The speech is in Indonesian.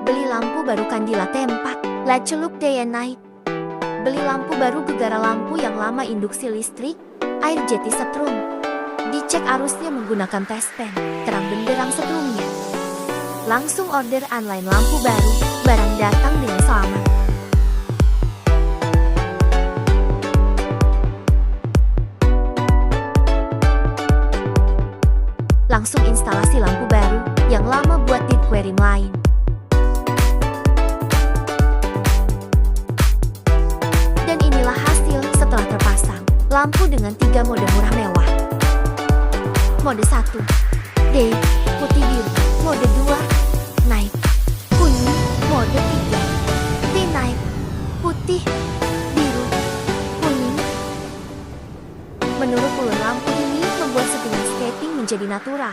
Beli lampu baru Kandila Tempat. Let's look day and night. Beli lampu baru Gegara lampu yang lama induksi listrik, air jeti setrum. Dicek arusnya menggunakan tes pen, terang benderang setrumnya. Langsung order online lampu baru, barang datang dengan selamat. Langsung instalasi lampu baru, yang lama buat di aquarium lain. Dan inilah hasil setelah terpasang. Lampu dengan 3 mode murah mewah. Mode 1, day, putih biru. Mode 2, night, kuning. Mode 3, day night, putih, biru, kuning. Menurut ulun lampu ini membuat settingan skating menjadi natural.